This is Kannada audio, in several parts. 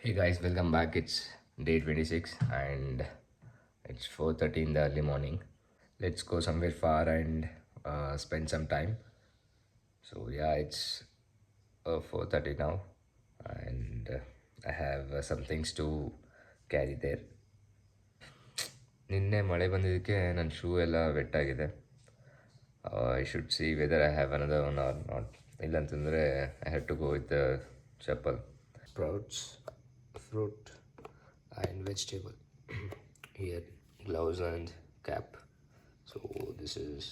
Hey guys, welcome back. It's day 26 and it's 4:30 in the early morning. Let's go somewhere far and spend some time. So yeah, it's 4:30 now and I have some things to carry there. ನಿನ್ನೆ ಮಳೆ ಬಂದಿದ್ದಕ್ಕೆ ನನ್ನ ಶೂ ಎಲ್ಲ ವೆಟ್ಟಾಗಿದೆ. I should see whether I have another one or not. ಇಲ್ಲಂತಂದರೆ I have to go with the chappal. Sprouts, fruit and vegetable. Here gloves and cap. So this is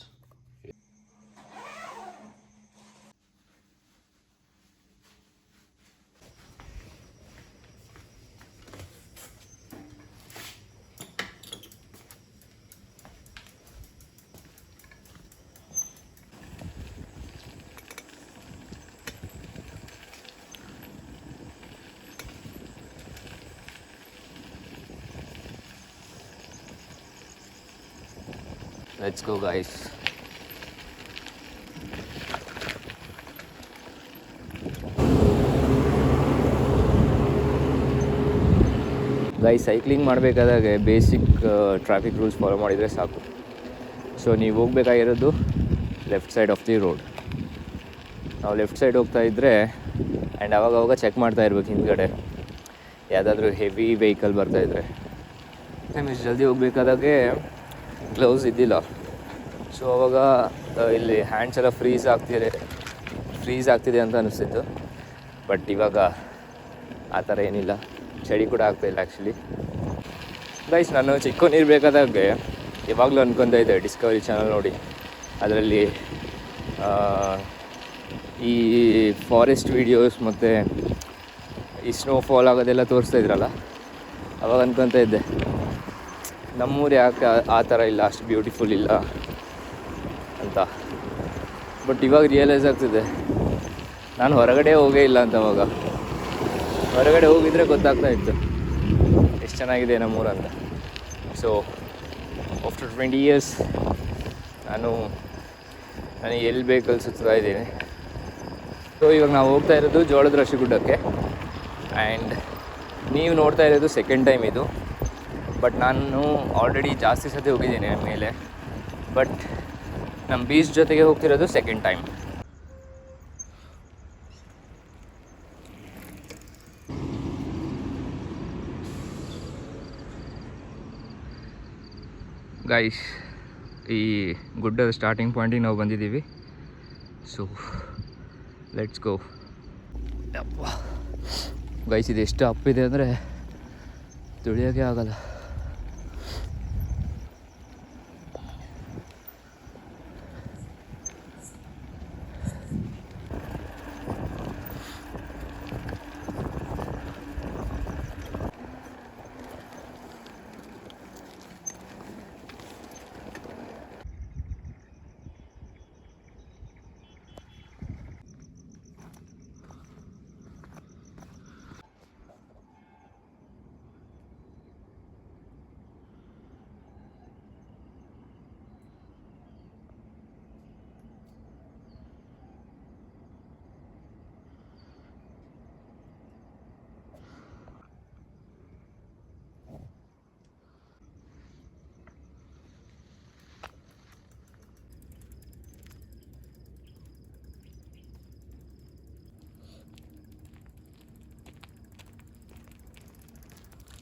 let's go guys. Guys cycling ಮಾಡಬೇಕಾದಾಗೆ ಬೇಸಿಕ್ ಟ್ರಾಫಿಕ್ ರೂಲ್ಸ್ ಫಾಲೋ ಮಾಡಿದರೆ ಸಾಕು. ಸೊ ನೀವು ಹೋಗಬೇಕಾಗಿರೋದು left side of the road. ನಾವು ಲೆಫ್ಟ್ ಸೈಡ್ ಹೋಗ್ತಾ ಇದ್ದರೆ ಆ್ಯಂಡ್ ಅವಾಗವಾಗ ಚೆಕ್ ಮಾಡ್ತಾ ಇರ್ಬೇಕು ಹಿಂದ್ಗಡೆ ಯಾವುದಾದ್ರೂ ಹೆವಿ ವೆಹಿಕಲ್ ಬರ್ತಾಯಿದ್ರೆ. ಇಷ್ಟು ಜಲ್ದಿ ಹೋಗ್ಬೇಕಾದಾಗೆ ಗ್ಲೌಸ್ ಇದ್ದಿಲ್ಲ. ಸೊ ಅವಾಗ ಇಲ್ಲಿ ಹ್ಯಾಂಡ್ಸ್ ಎಲ್ಲ ಫ್ರೀಸ್ ಆಗ್ತಿದೆ ಅಂತ ಅನಿಸ್ತಿತ್ತು. ಬಟ್ ಇವಾಗ ಆ ಥರ ಏನಿಲ್ಲ, ಚಳಿ ಕೂಡ ಆಗ್ತಾಯಿಲ್ಲ ಆ್ಯಕ್ಚುಲಿ. ಗೈಸ್ ನಾನು ಚಿಕ್ಕವನಿರಬೇಕಾದಾಗೆ ಯಾವಾಗಲೂ ಅನ್ಕೊತಾ ಇದ್ದೆ ಡಿಸ್ಕವರಿ ಚಾನಲ್ ನೋಡಿ, ಅದರಲ್ಲಿ ಈ ಫಾರೆಸ್ಟ್ ವೀಡಿಯೋಸ್ ಮತ್ತು ಈ ಸ್ನೋಫಾಲ್ ಆಗೋದೆಲ್ಲ ತೋರಿಸ್ತಾ ಇದ್ರಲ್ಲ, ಅವಾಗ ಅನ್ಕೊತಾ ಇದ್ದೆ ನಮ್ಮೂರು ಯಾಕೆ ಆ ಥರ ಇಲ್ಲ, ಅಷ್ಟು ಬ್ಯೂಟಿಫುಲ್ ಇಲ್ಲ ಅಂತ. ಬಟ್ ಇವಾಗ ರಿಯಲೈಸ್ ಆಗ್ತಿದೆ ನಾನು ಹೊರಗಡೆ ಹೋಗೇ ಇಲ್ಲ ಅಂತ. ಅವಾಗ ಹೊರಗಡೆ ಹೋಗಿದ್ರೆ ಗೊತ್ತಾಗ್ತಾ ಇತ್ತು ಎಷ್ಟು ಚೆನ್ನಾಗಿದೆ ನಮ್ಮೂರು ಅಂತ. ಸೊ ಆಫ್ಟರ್ 20 years ನನಗೆ ಎಲ್ಲಿ ಬೇಕಲ್ಲಿ ಸುತ್ತಾ ಇದ್ದೀನಿ. ಸೊ ಇವಾಗ ನಾವು ಹೋಗ್ತಾ ಇರೋದು ಜೋಳದ ರಾಶಿ ಗುಡ್ಡಕ್ಕೆ ಆ್ಯಂಡ್ ನೀವು ನೋಡ್ತಾ ಇರೋದು ಸೆಕೆಂಡ್ ಟೈಮ್ ಇದು. ಬಟ್ ನಾನು ಆಲ್ರೆಡಿ ಜಾಸ್ತಿ ಸತಿ ಹೋಗಿದ್ದೀನಿ ಮೇಲೆ, ಬಟ್ ನಮ್ಮ ಬೀಚ್ ಜೊತೆಗೆ ಹೋಗ್ತಿರೋದು ಸೆಕೆಂಡ್ ಟೈಮ್. ಗೈಸ್ ಈ ಗುಡ್ಡದ ಸ್ಟಾರ್ಟಿಂಗ್ ಪಾಯಿಂಟಿಗೆ ನಾವು ಬಂದಿದ್ದೀವಿ. So let's go. ಗೈಸ್ ಇದು ಎಷ್ಟು ಅಪ್ಪಿದೆ ಅಂದರೆ ತುಳಿಯೋಕ್ಕೆ ಆಗಲ್ಲ.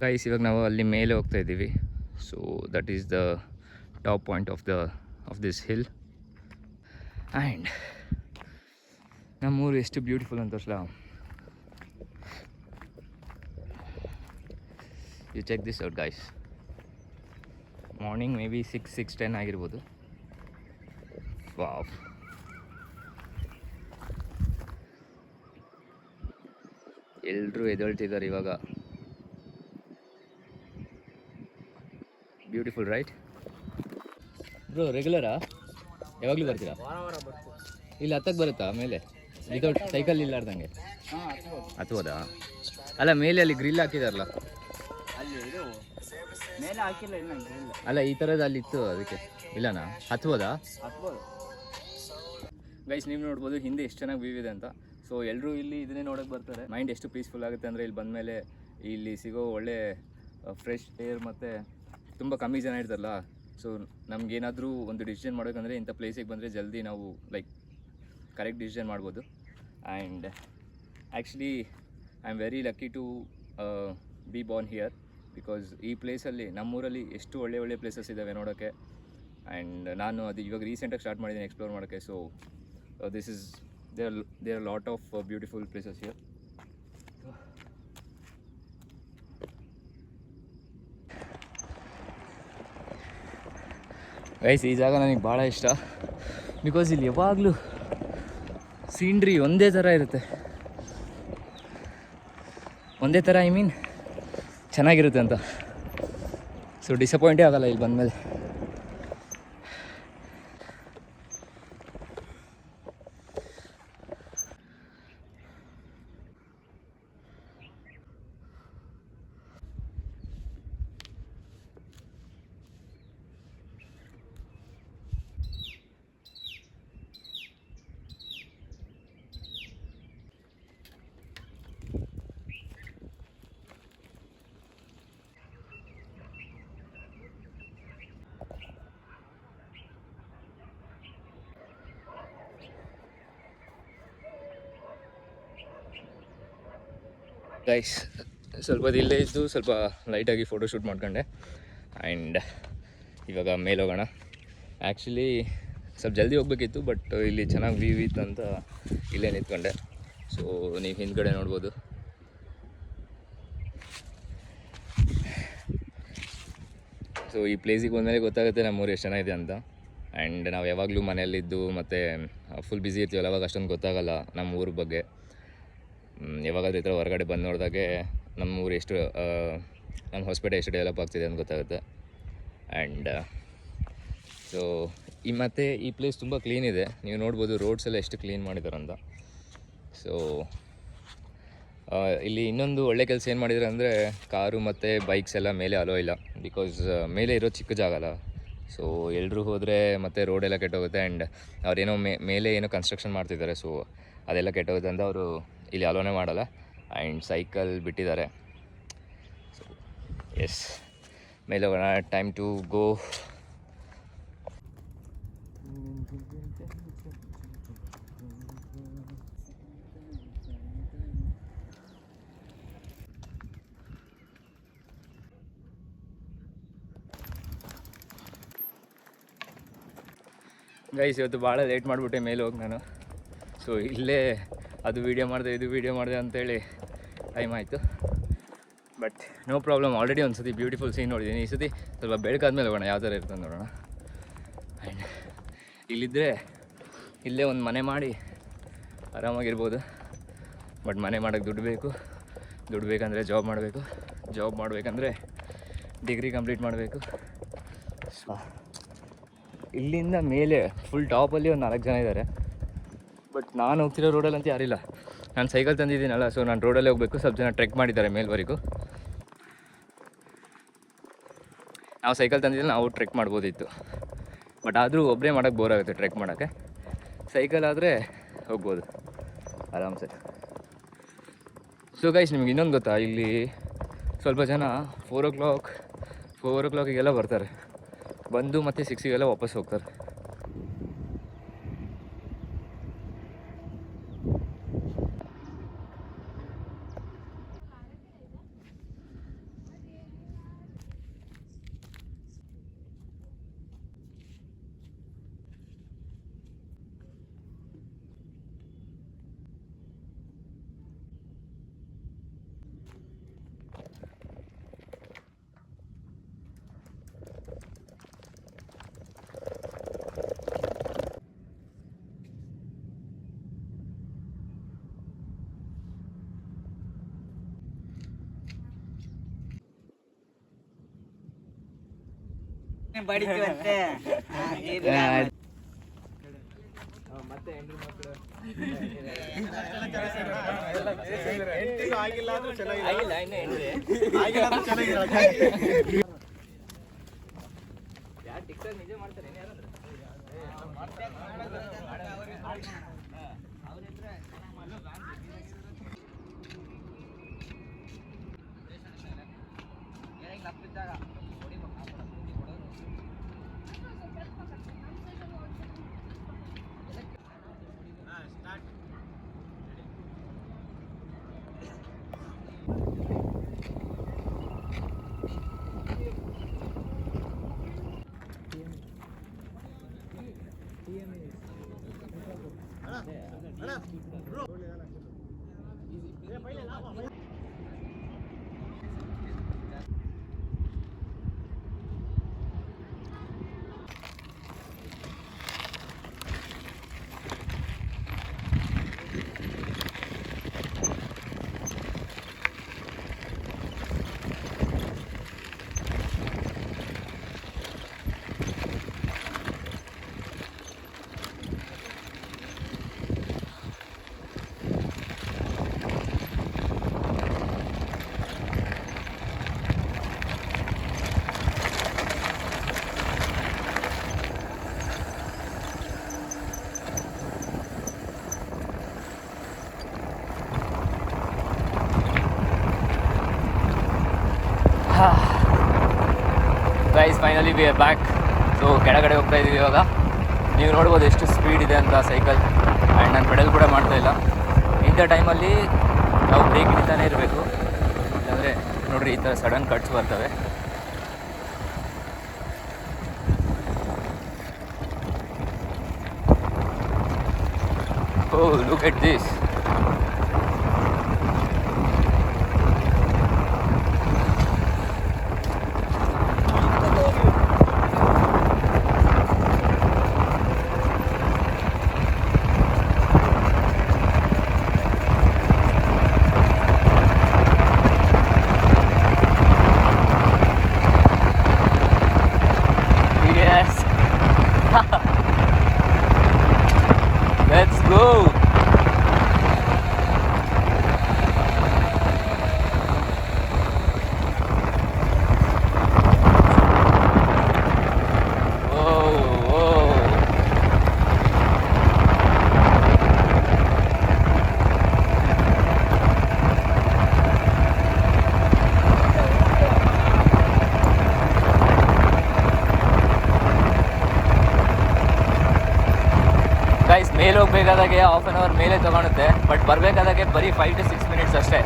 ಗೈಸ್ ಇವಾಗ ನಾವು ಅಲ್ಲಿ ಮೇಲೆ ಹೋಗ್ತಾ ಇದ್ದೀವಿ. So that is the top point of this hill. And ನಮ್ಮೂರು ಎಷ್ಟು ಬ್ಯೂಟಿಫುಲ್ ಅಂತ ಅಸಲ. You check this out guys. Morning maybe 6:10 ಆಗಿರ್ಬೋದು. ವಾವ್, ಎಲ್ಲರೂ ಎದ್ದೇಳ್ತಿದ್ದಾರೆ ಇವಾಗ. Beautiful right bro? ರೆಗ್ಯುಲರಾ ಯಾವಾಗಲೂ ಬರ್ತೀರಾ? ಇಲ್ಲಿ ಹತ್ತಕ್ಕೆ ಬರುತ್ತಾ ಮೇಲೆ ವಿತೌಟ್ ಸೈಕಲ್ ಇಲ್ಲಾರ್ದಂಗೆ? ಹತ್ಬೋದಾ? ಅಲ್ಲ ಮೇಲೆ ಅಲ್ಲಿ ಗ್ರಿಲ್ ಹಾಕಿದಾರಲ್ಲ, ಅಲ್ಲ ಈ ಥರದ್ದು ಅಲ್ಲಿ ಇತ್ತು ಅದಕ್ಕೆ. ಇಲ್ಲನಾ? ಹತ್ಬೋದಾ? ಗೈಸ್ ನೀವು ನೋಡ್ಬೋದು ಹಿಂದೆ ಎಷ್ಟು ಚೆನ್ನಾಗಿ ವ್ಯೂ ಇದೆ ಅಂತ. ಸೊ ಎಲ್ಲರೂ ಇಲ್ಲಿ ಇದನ್ನೇ ನೋಡೋಕ್ಕೆ ಬರ್ತಾರೆ. ಮೈಂಡ್ ಎಷ್ಟು ಪೀಸ್ಫುಲ್ ಆಗುತ್ತೆ ಅಂದರೆ ಇಲ್ಲಿ ಬಂದಮೇಲೆ ಇಲ್ಲಿ ಸಿಗೋ ಒಳ್ಳೆ ಫ್ರೆಶ್ ಏರ್ ಮತ್ತು ತುಂಬ ಕಮ್ಮಿ ಜನ ಇರ್ತಾರಲ್ಲ, ಸೊ ನಮಗೇನಾದರೂ ಒಂದು ಡಿಸಿಷನ್ ಮಾಡಬೇಕಂದ್ರೆ ಇಂಥ ಪ್ಲೇಸಿಗೆ ಬಂದರೆ ಜಲ್ದಿ ನಾವು ಲೈಕ್ ಕರೆಕ್ಟ್ ಡಿಸಿಷನ್ ಮಾಡ್ಬೋದು. And actually I am very lucky to be born here, because ಈ ಪ್ಲೇಸಲ್ಲಿ ನಮ್ಮೂರಲ್ಲಿ ಎಷ್ಟು ಒಳ್ಳೆ ಪ್ಲೇಸಸ್ ಇದ್ದಾವೆ ನೋಡೋಕ್ಕೆ. ಆ್ಯಂಡ್ ನಾನು ಅದು ಇವಾಗ ರೀಸೆಂಟಾಗಿ ಸ್ಟಾರ್ಟ್ ಮಾಡಿದ್ದೀನಿ ಎಕ್ಸ್ಪ್ಲೋರ್ ಮಾಡೋಕ್ಕೆ. So this is there are lot of beautiful places here. Guys, ಈ ಜಾಗ ನನಗೆ ಭಾಳ ಇಷ್ಟ, ಬಿಕಾಸ್ ಇಲ್ಲಿ ಯಾವಾಗಲೂ ಸೀನ್ರಿ ಒಂದೇ ಥರ ಇರುತ್ತೆ. ಒಂದೇ ಥರ ಐ ಮೀನ್ ಚೆನ್ನಾಗಿರುತ್ತೆ ಅಂತ. ಸೊ ಡಿಸಪಾಯಿಂಟೇ ಆಗೋಲ್ಲ ಇಲ್ಲಿ ಬಂದಮೇಲೆ. ಗೈಸ್, ಸ್ವಲ್ಪ ಇಲ್ಲೇ ಇದ್ದು ಸ್ವಲ್ಪ ಲೈಟಾಗಿ ಫೋಟೋಶೂಟ್ ಮಾಡ್ಕೊಂಡೆ. ಆ್ಯಂಡ್ ಇವಾಗ ಮೇಲೆ ಹೋಗೋಣ. ಆ್ಯಕ್ಚುಲಿ ಸ್ವಲ್ಪ ಜಲ್ದಿ ಹೋಗ್ಬೇಕಿತ್ತು, ಬಟ್ ಇಲ್ಲಿ ಚೆನ್ನಾಗಿ ವ್ಯೂ ಇತ್ತು ಅಂತ ಇಲ್ಲೇ ನಿಂತ್ಕೊಂಡೆ. ಸೊ ನೀವು ಹಿಂದ್ಗಡೆ ನೋಡ್ಬೋದು. ಸೊ ಈ ಪ್ಲೇಸಿಗೆ ಬಂದಮೇಲೆ ಗೊತ್ತಾಗುತ್ತೆ ನಮ್ಮೂರು ಎಷ್ಟು ಚೆನ್ನಾಗಿದೆ ಅಂತ. ಆ್ಯಂಡ್ ನಾವು ಯಾವಾಗಲೂ ಮನೆಯಲ್ಲಿದ್ದು ಮತ್ತು ಫುಲ್ ಬ್ಯುಸಿ ಇರ್ತೀವಲ್ಲ, ಅವಾಗ ಅಷ್ಟೊಂದು ಗೊತ್ತಾಗಲ್ಲ ನಮ್ಮ ಊರ ಬಗ್ಗೆ. ಯಾವಾಗಾದ್ರೂ ಈ ಥರ ಹೊರಗಡೆ ಬಂದು ನೋಡಿದಾಗೆ ನಮ್ಮ ಊರು ಎಷ್ಟು ನಮ್ಮ ಹೊಸಪೇಟೆ ಎಷ್ಟು ಡೆವಲಪ್ ಆಗ್ತಿದೆ ಅಂತ ಗೊತ್ತಾಗುತ್ತೆ. ಆ್ಯಂಡ್ ಸೊ ಮತ್ತು ಈ ಪ್ಲೇಸ್ ತುಂಬ ಕ್ಲೀನ್ ಇದೆ. ನೀವು ನೋಡ್ಬೋದು ರೋಡ್ಸ್ ಎಲ್ಲ ಎಷ್ಟು ಕ್ಲೀನ್ ಮಾಡಿದಾರಂತ. ಸೊ ಇಲ್ಲಿ ಇನ್ನೊಂದು ಒಳ್ಳೆ ಕೆಲಸ ಏನು ಮಾಡಿದ್ದಾರೆ ಅಂದರೆ, ಕಾರು ಮತ್ತು ಬೈಕ್ಸ್ ಎಲ್ಲ ಮೇಲೆ ಅಲೋ ಇಲ್ಲ, ಬಿಕಾಸ್ ಮೇಲೆ ಇರೋ ಚಿಕ್ಕ ಜಾಗ ಅಲ್ಲ. ಸೊ ಎಲ್ಲರೂ ಹೋದರೆ ಮತ್ತು ರೋಡೆಲ್ಲ ಕೆಟ್ಟೋಗುತ್ತೆ. ಆ್ಯಂಡ್ ಅವ್ರೇನೋ ಮೇಲೆ ಏನೋ ಕನ್ಸ್ಟ್ರಕ್ಷನ್ ಮಾಡ್ತಿದ್ದಾರೆ, ಸೊ ಅದೆಲ್ಲ ಕೆಟ್ಟೋಗುತ್ತೆ ಅಂತ ಅವರು ಇಲ್ಲಿ ಅಲೋನೇ ಮಾಡಲ್ಲ. ಆ್ಯಂಡ್ ಸೈಕಲ್ ಬಿಟ್ಟಿದ್ದಾರೆ. ಸೊ ಎಸ್, ಮೇಲೆ ಹೋಗೋಣ. Time to go. ಗೈಸ್, ಇವತ್ತು ಭಾಳ ಲೇಟ್ ಮಾಡಿಬಿಟ್ಟೆ ಮೇಲೆ ಹೋಗಿ ನಾನು. ಸೊ ಇಲ್ಲೇ ಅದು ವೀಡಿಯೋ ಮಾಡಿದೆ, ಇದು ವೀಡಿಯೋ ಮಾಡಿದೆ ಅಂತೇಳಿ ಟೈಮ್ ಆಯಿತು. ಬಟ್ ನೋ ಪ್ರಾಬ್ಲಮ್, ಆಲ್ರೆಡಿ ಒಂದು ಸತಿ ಬ್ಯೂಟಿಫುಲ್ ಸೀನ್ ನೋಡಿದ್ದೀನಿ. ಈ ಸತಿ ಸ್ವಲ್ಪ ಬೆಳಕಾದ್ಮೇಲೆ ಹೋಗೋಣ, ಯಾವ ಥರ ಇರ್ತದೆ ನೋಡೋಣ. ಆ್ಯಂಡ್ ಇಲ್ಲಿದ್ದರೆ ಇಲ್ಲೇ ಒಂದು ಮನೆ ಮಾಡಿ ಆರಾಮಾಗಿರ್ಬೋದು. ಬಟ್ ಮನೆ ಮಾಡೋಕ್ಕೆ ದುಡ್ಡು ಬೇಕು. ದುಡ್ಡು ಬೇಕಂದರೆ ಜಾಬ್ ಮಾಡಬೇಕು. ಜಾಬ್ ಮಾಡಬೇಕಂದ್ರೆ ಡಿಗ್ರಿ ಕಂಪ್ಲೀಟ್ ಮಾಡಬೇಕು. ಸೊ ಇಲ್ಲಿಂದ ಮೇಲೆ ಫುಲ್ ಟಾಪಲ್ಲಿ ಒಂದು 4 ಜನ ಇದ್ದಾರೆ. ಬಟ್ ನಾನು ಹೋಗ್ತಿರೋ ರೋಡಲ್ಲಂತೂ ಯಾರಿಲ್ಲ. ನಾನು ಸೈಕಲ್ ತಂದಿದ್ದೀನಲ್ಲ, ಸೊ ನಾನು ರೋಡಲ್ಲೇ ಹೋಗಬೇಕು. ಸ್ವಲ್ಪ ಜನ ಟ್ರೆಕ್ ಮಾಡಿದ್ದಾರೆ ಮೇಲ್ವರೆಗೂ. ನಾವು ಸೈಕಲ್ ತಂದಿದ್ದರೆ ನಾವು ಟ್ರೆಕ್ ಮಾಡ್ಬೋದಿತ್ತು, ಬಟ್ ಆದರೂ ಒಬ್ಬರೇ ಮಾಡೋಕ್ಕೆ ಬೋರ್ ಆಗುತ್ತೆ ಟ್ರೆಕ್ ಮಾಡೋಕ್ಕೆ. ಸೈಕಲ್ ಆದರೆ ಹೋಗ್ಬೋದು ಆರಾಮ್ಸೆ. ಸೊ ಗೈಸ್, ನಿಮ್ಗೆ ಇನ್ನೊಂದು ಗೊತ್ತಾ, ಇಲ್ಲಿ ಸ್ವಲ್ಪ ಜನ 4 o'clock ಬರ್ತಾರೆ, ಬಂದು ಮತ್ತು 6 ವಾಪಸ್ ಹೋಗ್ತಾರೆ. ಬಡಿಕೆ ಮತ್ತೆ ಹೆಂಡ್ರು ಮಕ್ಕಳು ಆಗಿಲ್ಲ ಅಂದ್ರೆ ಆಗಿಲ್ಲ, ಇನ್ನು ಹೆಂಡ್ರಿ ಯಾರು ಟಿಕ್ಟಾಕ್ ನಿಜ ಮಾಡ್ತಾರೆ ಯಾರಂದ್ರೆ guys finally we are back. So ಕೆಳಗಡೆ ಹೋಗ್ತಾ ಇದ್ದೀವಿ ಇವಾಗ. ನೀವು ನೋಡ್ಬೋದು ಎಷ್ಟು ಸ್ಪೀಡ್ ಇದೆ ಅಂತ ಸೈಕಲ್. ಆ್ಯಂಡ್ ನಾನು ಪೆಡಲ್ ಕೂಡ ಮಾಡ್ತಾ ಇಲ್ಲ. ಇಂಥ ಟೈಮಲ್ಲಿ ನಾವು ಬ್ರೇಕ್ ಹಿಡಿತಾನೆ ಇರಬೇಕು, ಇಲ್ಲಾಂದರೆ ನೋಡಿರಿ ಈ ಥರ ಸಡನ್ ಕಟ್ಸ್ ಬರ್ತವೆ. Oh look at this. Let's go. Guys ಮೇಲೆ ಹೋಗ್ಬೇಕಾದಾಗೆ ಹಾಫ್ ಆನ್ ಅವರ್ ಮೇಲೆ ತೊಗೊಳುತ್ತೆ, ಬಟ್ ಬರಬೇಕಾದಾಗೆ ಬರೀ 5 to 6 ಮಿನಿಟ್ಸ್ ಅಷ್ಟೇ.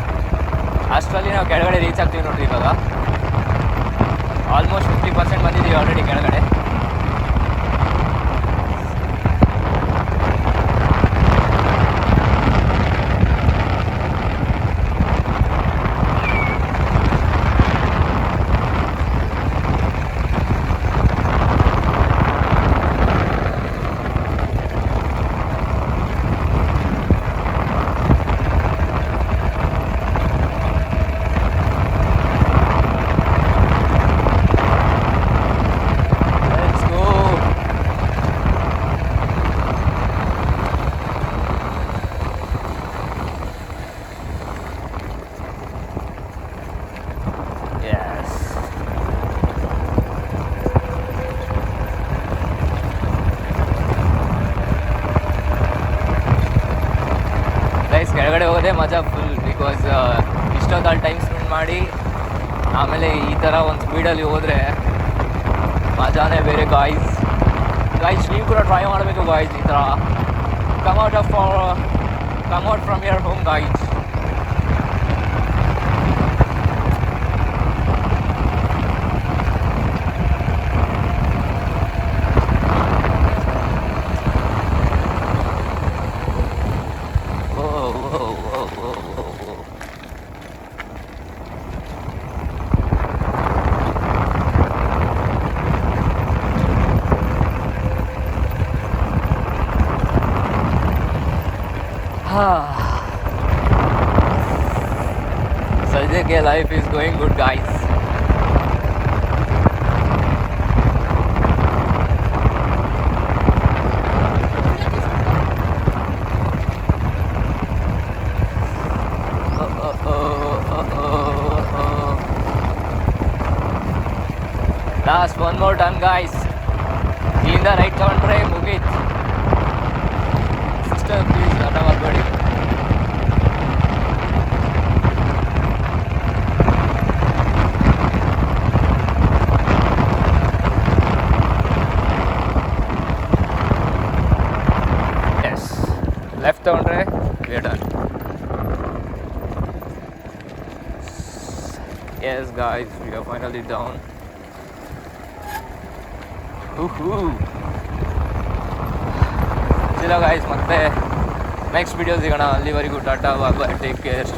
ಅಷ್ಟರಲ್ಲಿ ನಾವು ಕೆಳಗಡೆ ರೀಚ್ ಆಗ್ತೀವಿ ನೋಡ್ರಿ. ಇವಾಗ ಆಲ್ಮೋಸ್ಟ್ 50% ಬಂದಿದ್ದೀವಿ ಆಲ್ರೆಡಿ ಕೆಳಗಡೆ. ಕೆಳಗಡೆ ಹೋಗೋದೇ ಮಜಾ ಫುಲ್. ಬಿಕಾಸ್ ಇಷ್ಟೊತ್ತಲ್ಲಿ ಟೈಮ್ ಸ್ಪೆಂಡ್ ಮಾಡಿ ಆಮೇಲೆ ಈ ಥರ ಒಂದು ಸ್ಪೀಡಲ್ಲಿ ಹೋದರೆ ಮಜಾನೇ ಬೇರೆ. ಗಾಯ್ಸ್ ನೀವು ಕೂಡ ಟ್ರೈ ಮಾಡಬೇಕು ಗಾಯ್ಸ್. ಈ ಥರ come out from your home guys. सद्यಕ್ಕೆ life is going good guys. Last one more turn guys. ಇಲ್ಲಿಂದ ರೈಟ್ ತಗೊಂಡ್ರೆ ಮುಗೀತು. ಸಿಸ್ಟರ್ ಪ್ಲೀಸ್ ಅಡ್ಡ ಮಾಡಬೇಡಿ. ತೊಗೊಂಡ್ರೆ we are done. Yes guys, we are finally down. ಇಲ್ಲ ಗಾಯ್ಸ್, ಮತ್ತೆ ನೆಕ್ಸ್ಟ್ ವಿಡಿಯೋ ಸಿಗೋಣ. ಅಲ್ಲಿವರೆಗೂ ಟಾಟಾ, ಬಾಯ್ ಬಾಯ್, ಟೇಕ್ ಕೇರ್.